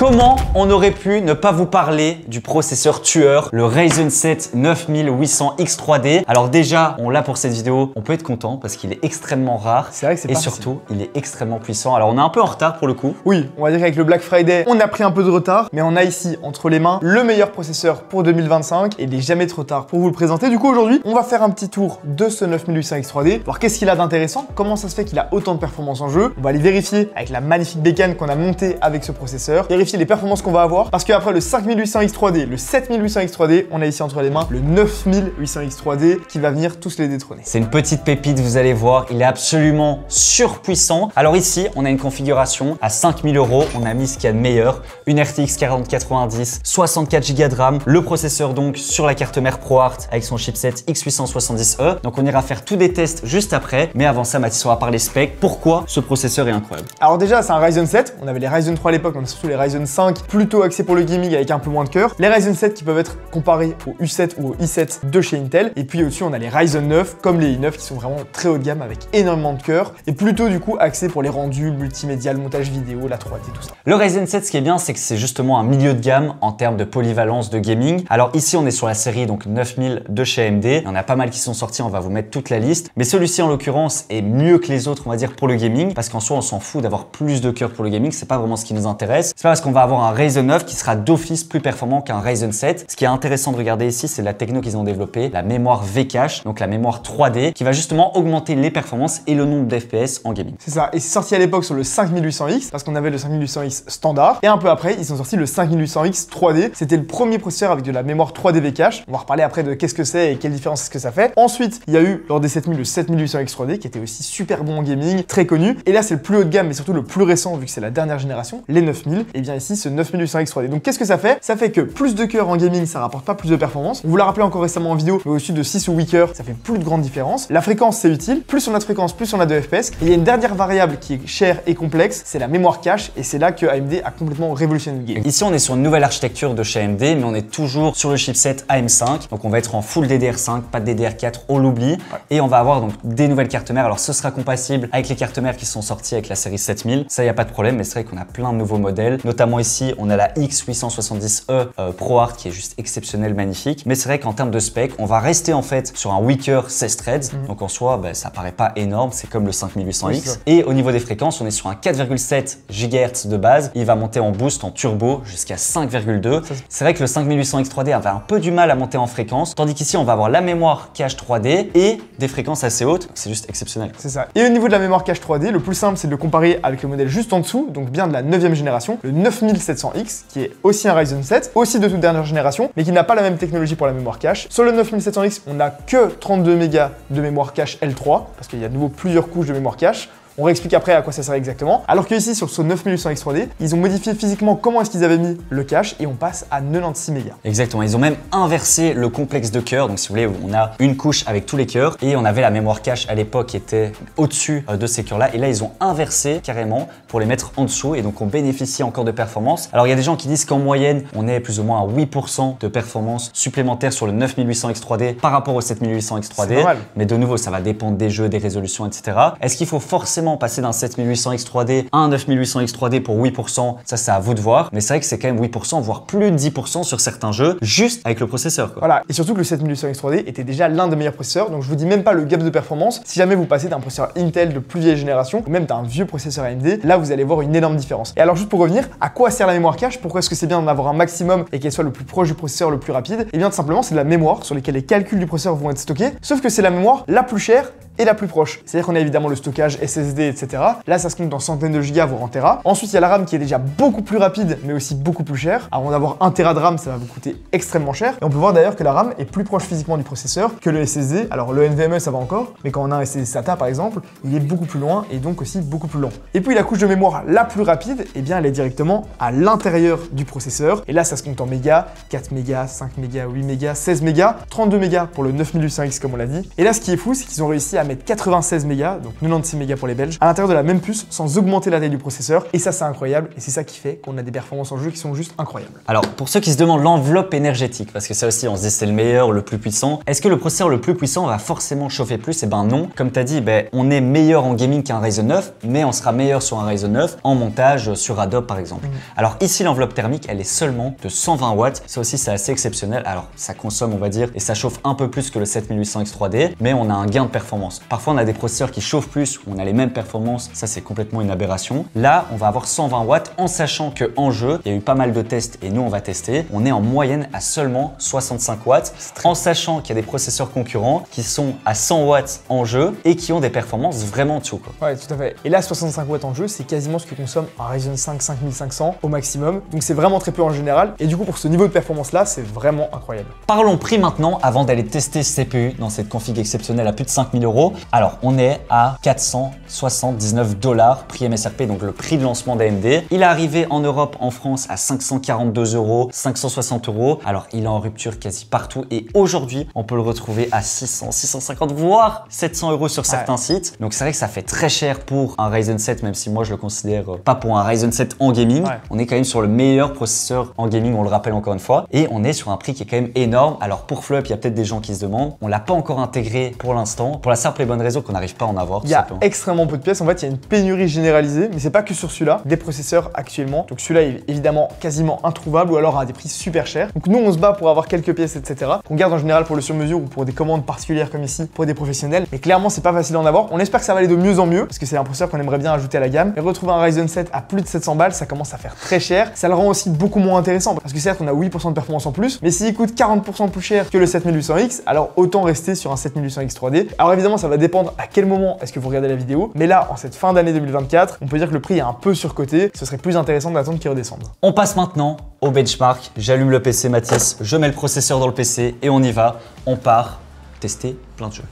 Comment on aurait pu ne pas vous parler du processeur tueur, le Ryzen 7 9800X3D? Alors déjà, on l'a pour cette vidéo, on peut être content parce qu'il est extrêmement rare. C'est vrai que c'est et surtout, il est extrêmement puissant. Alors on est un peu en retard pour le coup. Oui, on va dire qu'avec le Black Friday, on a pris un peu de retard, mais on a ici entre les mains le meilleur processeur pour 2025 et il n'est jamais trop tard pour vous le présenter. Du coup, aujourd'hui, on va faire un petit tour de ce 9800X3D, voir qu'est-ce qu'il a d'intéressant, comment ça se fait qu'il a autant de performance en jeu. On va aller vérifier avec la magnifique bécane qu'on a montée avec ce processeur, vérifier les performances qu'on va avoir, parce qu'après le 5800X3D, le 7800X3D, on a ici entre les mains le 9800X3D qui va venir tous les détrôner. C'est une petite pépite, vous allez voir, il est absolument surpuissant. Alors ici, on a une configuration à 5000 €, on a mis ce qu'il y a de meilleur, une RTX 4090, 64 Go de RAM, le processeur donc sur la carte mère ProArt avec son chipset X870E. Donc on ira faire tous des tests juste après, mais avant ça, Mathis, on va parler spec. Pourquoi ce processeur est incroyable? Alors déjà, c'est un Ryzen 7, on avait les Ryzen 3 à l'époque, on a surtout les Ryzen 5, plutôt axés pour le gaming avec un peu moins de cœur. Les Ryzen 7 qui peuvent être comparés au U7 ou au i7 de chez Intel. Et puis au-dessus, on a les Ryzen 9, comme les i9 qui sont vraiment très haut de gamme avec énormément de cœur et plutôt du coup axés pour les rendus, le multimédia, le montage vidéo, la 3D, tout ça. Le Ryzen 7, ce qui est bien, c'est que c'est justement un milieu de gamme en termes de polyvalence de gaming. Alors ici, on est sur la série donc 9000 de chez AMD. Il y en a pas mal qui sont sortis, on va vous mettre toute la liste. Mais celui-ci, en l'occurrence, est mieux que les autres, on va dire, pour le gaming. Parce qu'en soi, on s'en fout d'avoir plus de cœur pour le gaming. C'est pas vraiment ce qui nous intéresse. C'est pas parce qu'on va avoir un Ryzen 9 qui sera d'office plus performant qu'un Ryzen 7. Ce qui est intéressant de regarder ici, c'est la techno qu'ils ont développée, la mémoire V-Cache, donc la mémoire 3D, qui va justement augmenter les performances et le nombre d'FPS en gaming. C'est ça, et c'est sorti à l'époque sur le 5800X, parce qu'on avait le 5800X standard, et un peu après, ils ont sorti le 5800X 3D. C'était le premier processeur avec de la mémoire 3D V-Cache. On va reparler après de qu'est-ce que c'est et quelle différence est-ce que ça fait. Ensuite, il y a eu, lors des 7000, le 7800X 3D, qui était aussi super bon en gaming, très connu. Et là, c'est le plus haut de gamme, mais surtout le plus récent, vu que c'est la dernière génération, les 9000. Et bien ici, ce 9800X 3D. Donc qu'est-ce que ça fait? Ça fait que plus de cœur en gaming, ça rapporte pas plus de performance. On vous l'a rappelé encore récemment en vidéo, mais au-dessus de 6 ou 8 cœurs, ça fait plus de grande différence. La fréquence, c'est utile. Plus on a de fréquence, plus on a de FPS. Et il y a une dernière variable qui est chère et complexe, c'est la mémoire cache. Et c'est là que AMD a complètement révolutionné le game. Ici, on est sur une nouvelle architecture de chez AMD, mais on est toujours sur le chipset AM5. Donc on va être en full DDR5, pas de DDR4, on l'oublie. Ouais. Et on va avoir donc des nouvelles cartes mères. Alors ce sera compatible avec les cartes mères qui sont sorties avec la série 7000. Ça, il n'y a pas de problème, mais c'est vrai qu'on a plein de nouveaux modèles. Notamment ici, on a la X870E ProArt qui est juste exceptionnelle, magnifique. Mais c'est vrai qu'en termes de spec, on va rester en fait sur un weaker 16 threads. Donc en soi, ça paraît pas énorme, c'est comme le 5800X. Et au niveau des fréquences, on est sur un 4,7 GHz de base. Il va monter en boost, en turbo, jusqu'à 5,2. C'est vrai que le 5800X3D avait un peu du mal à monter en fréquence, tandis qu'ici, on va avoir la mémoire cache 3D et des fréquences assez hautes. C'est juste exceptionnel. C'est ça. Et au niveau de la mémoire cache 3D, le plus simple, c'est de le comparer avec le modèle juste en dessous, donc bien de la 9e génération, le 9700X, qui est aussi un Ryzen 7, aussi de toute dernière génération, mais qui n'a pas la même technologie pour la mémoire cache. Sur le 9700X, on n'a que 32 mégas de mémoire cache L3, parce qu'il y a de nouveau plusieurs couches de mémoire cache. On réexplique après à quoi ça sert exactement. Alors que ici, sur ce 9800X3D, ils ont modifié physiquement comment est-ce qu'ils avaient mis le cache et on passe à 96 mégas. Exactement, ils ont même inversé le complexe de cœur. Donc si vous voulez, on a une couche avec tous les cœurs et on avait la mémoire cache à l'époque qui était au-dessus de ces cœurs-là. Et là, ils ont inversé carrément pour les mettre en dessous et donc on bénéficie encore de performance. Alors il y a des gens qui disent qu'en moyenne, on est plus ou moins à 8% de performance supplémentaire sur le 9800X3D par rapport au 7800X3D. Mais de nouveau, ça va dépendre des jeux, des résolutions, etc. Est-ce qu'il faut forcément passer d'un 7800X3D à un 9800X3D pour 8%, ça c'est à vous de voir, mais c'est vrai que c'est quand même 8%, voire plus de 10% sur certains jeux, juste avec le processeur, quoi. Voilà, et surtout que le 7800X3D était déjà l'un des meilleurs processeurs, donc je vous dis même pas le gap de performance. Si jamais vous passez d'un processeur Intel de plus vieille génération, ou même d'un vieux processeur AMD, là vous allez voir une énorme différence. Et alors juste pour revenir, à quoi sert la mémoire cache? Pourquoi est-ce que c'est bien d'en avoir un maximum et qu'elle soit le plus proche du processeur, le plus rapide? Et bien tout simplement, c'est de la mémoire sur laquelle les calculs du processeur vont être stockés, sauf que c'est la mémoire la plus chère et la plus proche. C'est-à-dire qu'on a évidemment le stockage SSD, etc. Là, ça se compte en centaines de gigas, voire en téra. Ensuite, il y a la RAM qui est déjà beaucoup plus rapide, mais aussi beaucoup plus chère. Avant d'avoir 1 téra de RAM, ça va vous coûter extrêmement cher. Et on peut voir d'ailleurs que la RAM est plus proche physiquement du processeur que le SSD. Alors le NVMe, ça va encore, mais quand on a un SSD SATA, par exemple, il est beaucoup plus loin et donc aussi beaucoup plus lent. Et puis la couche de mémoire la plus rapide, eh bien, elle est directement à l'intérieur du processeur. Et là, ça se compte en mégas, 4 mégas, 5 mégas, 8 mégas, 16 mégas, 32 mégas pour le 9800X, comme on l'a dit. Et là, ce qui est fou, c'est qu'ils ont réussi à mettre 96 mégas, donc 96 mégas pour les Belges, à l'intérieur de la même puce sans augmenter la taille du processeur. Et ça, c'est incroyable. Et c'est ça qui fait qu'on a des performances en jeu qui sont juste incroyables. Alors, pour ceux qui se demandent l'enveloppe énergétique, parce que ça aussi, on se dit c'est le meilleur, le plus puissant, est-ce que le processeur le plus puissant va forcément chauffer plus? Eh ben non. Comme tu as dit, on est meilleur en gaming qu'un Ryzen 9, mais on sera meilleur sur un Ryzen 9 en montage sur Adobe par exemple. Alors ici, l'enveloppe thermique, elle est seulement de 120 watts. Ça aussi, c'est assez exceptionnel. Alors, ça consomme, on va dire, et ça chauffe un peu plus que le 7800X3D, mais on a un gain de performance. Parfois, on a des processeurs qui chauffent plus, on a les mêmes performances. Ça, c'est complètement une aberration. Là, on va avoir 120 watts en sachant qu'en jeu, il y a eu pas mal de tests et nous, on va tester. On est en moyenne à seulement 65 watts, en sachant qu'il y a des processeurs concurrents qui sont à 100 watts en jeu et qui ont des performances vraiment dessous. Ouais, tout à fait. Et là, 65 watts en jeu, c'est quasiment ce que consomme un Ryzen 5 5500 au maximum. Donc c'est vraiment très peu en général. Et du coup, pour ce niveau de performance là, c'est vraiment incroyable. Parlons prix maintenant avant d'aller tester ce CPU dans cette config exceptionnelle à plus de 5000 €. Alors, on est à 479 $, prix MSRP, donc le prix de lancement d'AMD. Il est arrivé en Europe, en France, à 542 €, 560 €. Alors, il est en rupture quasi partout et aujourd'hui, on peut le retrouver à 600, 650, voire 700 € sur certains sites. Donc, c'est vrai que ça fait très cher pour un Ryzen 7, même si moi, je le considère pas pour un Ryzen 7 en gaming. On est quand même sur le meilleur processeur en gaming, on le rappelle encore une fois. Et on est sur un prix qui est quand même énorme. Alors, pour Fleup, il y a peut-être des gens qui se demandent. On l'a pas encore intégré pour l'instant, pour la simple et bonne raison qu'on n'arrive pas à en avoir. Il y a extrêmement peu de pièces. En fait, il y a une pénurie généralisée, mais c'est pas que sur celui-là, des processeurs actuellement. Donc celui-là est évidemment quasiment introuvable ou alors à des prix super chers. Donc nous, on se bat pour avoir quelques pièces, etc. qu'on garde en général pour le sur-mesure ou pour des commandes particulières comme ici, pour des professionnels. Mais clairement, c'est pas facile d'en avoir. On espère que ça va aller de mieux en mieux, parce que c'est un processeur qu'on aimerait bien ajouter à la gamme. Et retrouver un Ryzen 7 à plus de 700 balles, ça commence à faire très cher. Ça le rend aussi beaucoup moins intéressant, parce que certes, on a 8% de performance en plus, mais s'il coûte 40% plus cher que le 7800X, alors autant rester sur un 7800X 3D. Alors évidemment, ça va dépendre à quel moment est-ce que vous regardez la vidéo, mais là, en cette fin d'année 2024, on peut dire que le prix est un peu surcoté. Ce serait plus intéressant d'attendre qu'il redescende. On passe maintenant au benchmark. J'allume le PC Mathis, je mets le processeur dans le PC et on y va. On part tester plein de jeux.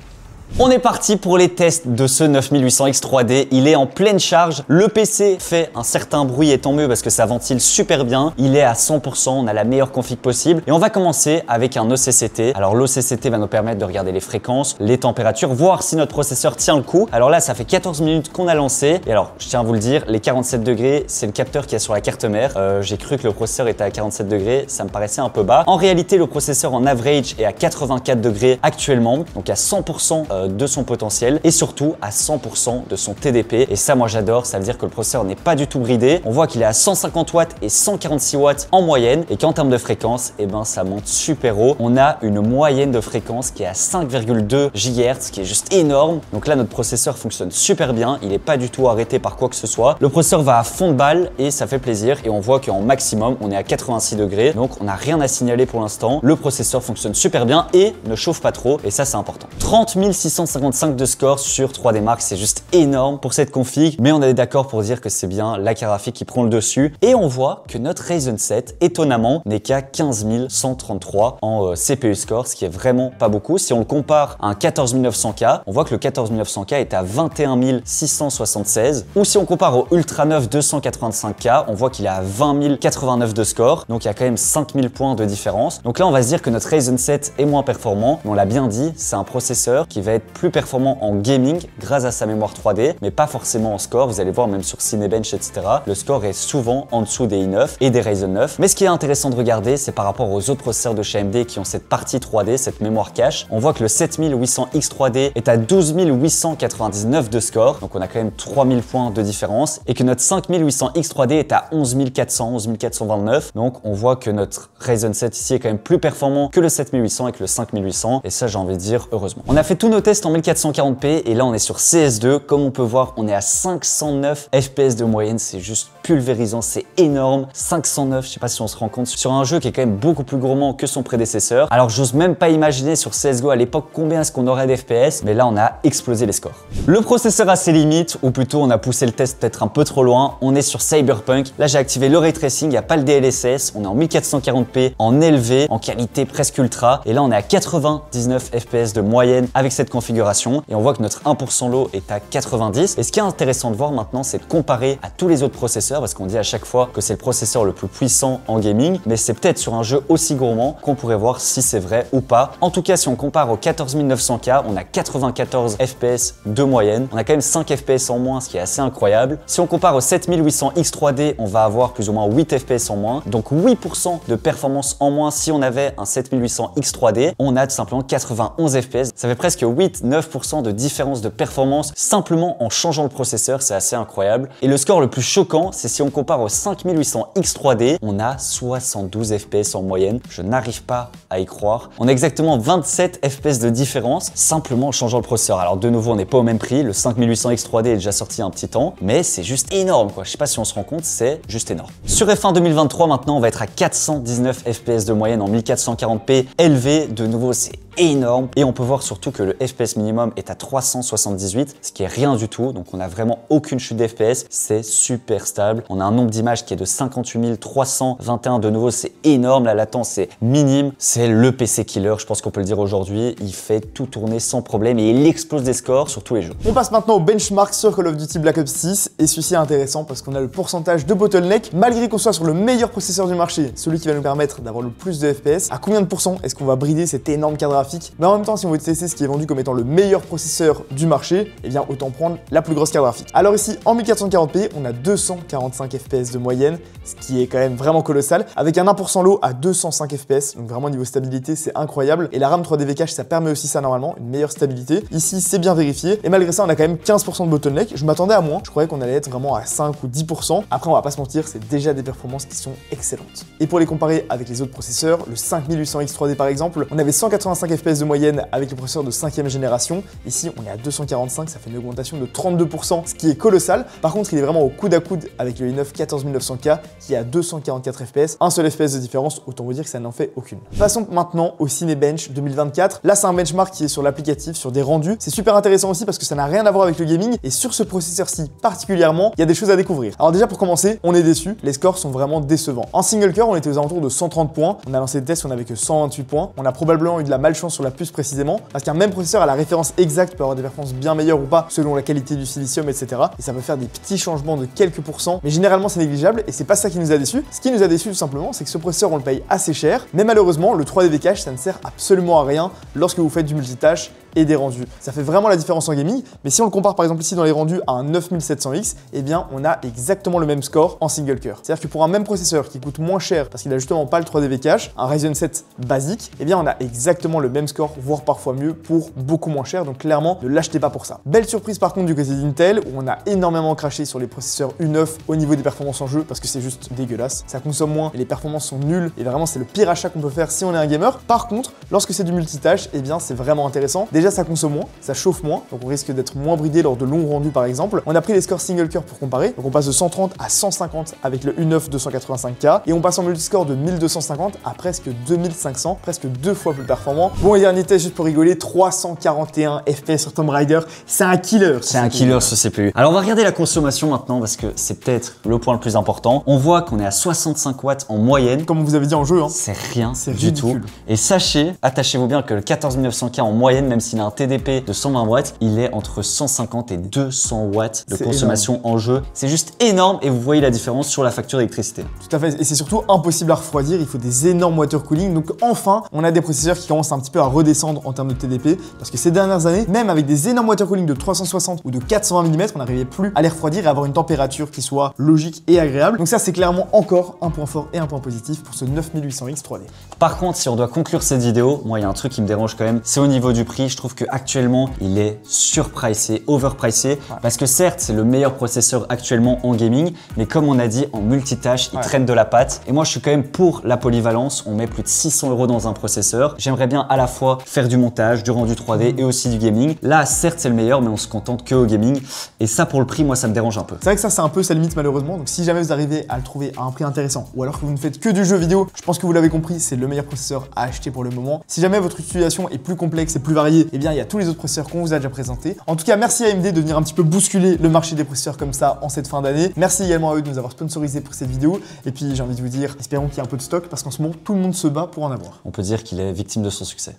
On est parti pour les tests de ce 9800X 3D. Il est en pleine charge. Le PC fait un certain bruit et tant mieux parce que ça ventile super bien. Il est à 100%, on a la meilleure config possible. Et on va commencer avec un OCCT. Alors l'OCCT va nous permettre de regarder les fréquences, les températures, voir si notre processeur tient le coup. Alors là, ça fait 14 minutes qu'on a lancé. Et alors, je tiens à vous le dire, les 47 degrés, c'est le capteur qui est sur la carte mère. J'ai cru que le processeur était à 47 degrés. Ça me paraissait un peu bas. En réalité, le processeur en average est à 84 degrés actuellement. Donc à 100% de son potentiel et surtout à 100% de son TDP. Et ça, moi j'adore, ça veut dire que le processeur n'est pas du tout bridé. On voit qu'il est à 150 watts et 146 watts en moyenne et qu'en termes de fréquence, eh ben, ça monte super haut. On a une moyenne de fréquence qui est à 5,2 GHz, ce qui est juste énorme. Donc là, notre processeur fonctionne super bien. Il n'est pas du tout arrêté par quoi que ce soit. Le processeur va à fond de balle et ça fait plaisir. Et on voit qu'en maximum, on est à 86 degrés. Donc on n'a rien à signaler pour l'instant. Le processeur fonctionne super bien et ne chauffe pas trop. Et ça, c'est important. 30 655 de score sur 3D Mark, c'est juste énorme pour cette config, mais on est d'accord pour dire que c'est bien la carte graphique qui prend le dessus. Et on voit que notre Ryzen 7, étonnamment, n'est qu'à 15 133 en CPU score, ce qui est vraiment pas beaucoup. Si on le compare à un 14900K, on voit que le 14900K est à 21 676. Ou si on compare au Ultra 9 285K, on voit qu'il est à 20 089 de score. Donc il y a quand même 5000 points de différence. Donc là, on va se dire que notre Ryzen 7 est moins performant. Mais on l'a bien dit, c'est un processeur qui va être plus performant en gaming grâce à sa mémoire 3D, mais pas forcément en score. Vous allez voir même sur Cinebench, etc. Le score est souvent en dessous des i9 et des Ryzen 9. Mais ce qui est intéressant de regarder, c'est par rapport aux autres processeurs de chez AMD qui ont cette partie 3D, cette mémoire cache. On voit que le 7800X 3D est à 12 899 de score, donc on a quand même 3000 points de différence, et que notre 5800X 3D est à 11 400, 11 429. Donc on voit que notre Ryzen 7 ici est quand même plus performant que le 7800 et que le 5800, et ça j'ai envie de dire heureusement. On a fait tous nos tests en 1440p et là on est sur CS2. Comme on peut voir, on est à 509 FPS de moyenne, c'est juste pulvérisant, c'est énorme. 509, je sais pas si on se rend compte, sur un jeu qui est quand même beaucoup plus gourmand que son prédécesseur. Alors j'ose même pas imaginer sur CSGO à l'époque combien est-ce qu'on aurait d'FPS, mais là on a explosé les scores. Le processeur a ses limites, ou plutôt on a poussé le test peut-être un peu trop loin. On est sur Cyberpunk, là j'ai activé le Ray Tracing, il n'y a pas le DLSS, on est en 1440p, en élevé, en qualité presque ultra, et là on est à 99 FPS de moyenne avec cette configuration et on voit que notre 1% low est à 90. Et ce qui est intéressant de voir maintenant, c'est de comparer à tous les autres processeurs parce qu'on dit à chaque fois que c'est le processeur le plus puissant en gaming, mais c'est peut-être sur un jeu aussi gourmand qu'on pourrait voir si c'est vrai ou pas. En tout cas, si on compare au 14900K, on a 94 FPS de moyenne. On a quand même 5 FPS en moins, ce qui est assez incroyable. Si on compare au 7800X3D, on va avoir plus ou moins 8 FPS en moins. Donc 8% de performance en moins si on avait un 7800X3D. On a tout simplement 91 FPS. Ça fait presque 8-9% de différence de performance simplement en changeant le processeur. C'est assez incroyable. Et le score le plus choquant, c'est si on compare au 5800X3D, on a 72 FPS en moyenne. Je n'arrive pas à y croire. On a exactement 27 FPS de différence simplement en changeant le processeur. Alors de nouveau, on n'est pas au même prix. Le 5800X3D est déjà sorti il y a un petit temps, mais c'est juste énorme quoi. Je sais pas si on se rend compte, c'est juste énorme. Sur F1 2023 maintenant, on va être à 419 FPS de moyenne en 1440p élevé. De nouveau, c'est énorme et on peut voir surtout que le FPS minimum est à 378, ce qui est rien du tout. Donc on a vraiment aucune chute d'FPS, c'est super stable. On a un nombre d'images qui est de 58 321. De nouveau, c'est énorme. La latence est minime. C'est le PC killer, je pense qu'on peut le dire aujourd'hui. Il fait tout tourner sans problème et il explose des scores sur tous les jeux. On passe maintenant au benchmark sur Call of Duty Black Ops 6 et celui-ci est intéressant parce qu'on a le pourcentage de bottleneck malgré qu'on soit sur le meilleur processeur du marché, celui qui va nous permettre d'avoir le plus de FPS. À combien de pourcents est-ce qu'on va brider cet énorme cadre graphique? Mais en même temps, si on veut tester ce qui est vendu comme étant le meilleur processeur du marché, eh bien autant prendre la plus grosse carte graphique. Alors ici, en 1440p, on a 245 FPS de moyenne, ce qui est quand même vraiment colossal, avec un 1% low à 205 FPS, donc vraiment niveau stabilité, c'est incroyable. Et la RAM 3D Cache, ça permet aussi ça normalement, une meilleure stabilité. Ici, c'est bien vérifié, et malgré ça, on a quand même 15% de bottleneck. Je m'attendais à moins, je croyais qu'on allait être vraiment à 5 ou 10%. Après, on va pas se mentir, c'est déjà des performances qui sont excellentes. Et pour les comparer avec les autres processeurs, le 5800X3D par exemple, on avait 185 FPS de moyenne avec le processeur de 5e génération. Ici, on est à 245, ça fait une augmentation de 32%, ce qui est colossal. Par contre, il est vraiment au coude à coude avec le i9 14900K qui est à 244 FPS. Un seul FPS de différence, autant vous dire que ça n'en fait aucune. Passons maintenant au Cinebench 2024. Là, c'est un benchmark qui est sur l'applicatif, sur des rendus. C'est super intéressant aussi parce que ça n'a rien à voir avec le gaming et sur ce processeur-ci particulièrement, il y a des choses à découvrir. Alors déjà, pour commencer, on est déçu. Les scores sont vraiment décevants. En single core, on était aux alentours de 130 points. On a lancé des tests, on n'avait que 128 points. On a probablement eu de la malchance sur la puce précisément parce qu'un même processeur à la référence exacte peut avoir des performances bien meilleures ou pas selon la qualité du silicium, etc. Et ça peut faire des petits changements de quelques pourcents, mais généralement c'est négligeable et c'est pas ça qui nous a déçus. Ce qui nous a déçus tout simplement, c'est que ce processeur on le paye assez cher, mais malheureusement le 3D cache ça ne sert absolument à rien lorsque vous faites du multitâche et des rendus. Ça fait vraiment la différence en gaming, mais si on le compare par exemple ici dans les rendus à un 9700X, eh bien on a exactement le même score en single core. C'est-à-dire que pour un même processeur qui coûte moins cher parce qu'il a justement pas le 3D cache, un Ryzen 7 basique, eh bien on a exactement le même score, voire parfois mieux pour beaucoup moins cher, donc clairement ne l'achetez pas pour ça. Belle surprise par contre du côté d'Intel où on a énormément craché sur les processeurs U9 au niveau des performances en jeu parce que c'est juste dégueulasse. Ça consomme moins et les performances sont nulles et vraiment c'est le pire achat qu'on peut faire si on est un gamer. Par contre, lorsque c'est du multitâche, eh bien c'est vraiment intéressant. Déjà ça consomme moins, ça chauffe moins, donc on risque d'être moins bridé lors de longs rendus par exemple. On a pris les scores single core pour comparer, donc on passe de 130 à 150 avec le U9 285K et on passe en multiscore de 1250 à presque 2500, presque 2 fois plus performant. Bon et dernier test juste pour rigoler, 341 FPS sur Tomb Raider, c'est un killer. C'est un killer ce CPU. Alors on va regarder la consommation maintenant parce que c'est peut-être le point le plus important. On voit qu'on est à 65 watts en moyenne. Comme on vous avait dit en jeu, hein. C'est rien C'est du ridicule. tout. Et sachez, attachez-vous bien que le 14900K en moyenne, même s'il a un TDP de 120 watts, il est entre 150 et 200 watts de consommation en jeu. C'est juste énorme et vous voyez la différence sur la facture d'électricité. Tout à fait, et c'est surtout impossible à refroidir, il faut des énormes water cooling. Donc enfin, on a des processeurs qui commencent un petit peu à redescendre en termes de TDP parce que ces dernières années, même avec des énormes water cooling de 360 ou de 420 mm, on n'arrivait plus à les refroidir et avoir une température qui soit logique et agréable. Donc ça, c'est clairement encore un point fort et un point positif pour ce 9800X 3D. Par contre, si on doit conclure cette vidéo, moi, il y a un truc qui me dérange quand même, c'est au niveau du prix. Je trouve qu'actuellement, il est surpricé, overpricé, parce que certes, c'est le meilleur processeur actuellement en gaming, mais comme on a dit, en multitâche, il traîne de la patte. Et moi, je suis quand même pour la polyvalence. On met plus de 600 € dans un processeur. J'aimerais bien à la fois faire du montage, du rendu 3D et aussi du gaming. Là, certes, c'est le meilleur, mais on se contente que au gaming. Et ça, pour le prix, moi, ça me dérange un peu. C'est vrai que ça, c'est un peu sa limite malheureusement. Donc si jamais vous arrivez à le trouver à un prix intéressant, ou alors que vous ne faites que du jeu vidéo, je pense que vous l'avez compris, c'est le meilleur processeur à acheter pour le moment. Si jamais votre utilisation est plus complexe et plus variée, eh bien, il y a tous les autres processeurs qu'on vous a déjà présentés. En tout cas, merci à AMD de venir un petit peu bousculer le marché des processeurs comme ça en cette fin d'année. Merci également à eux de nous avoir sponsorisé pour cette vidéo. Et puis, j'ai envie de vous dire, espérons qu'il y ait un peu de stock parce qu'en ce moment, tout le monde se bat pour en avoir. On peut dire qu'il est victime de son succès.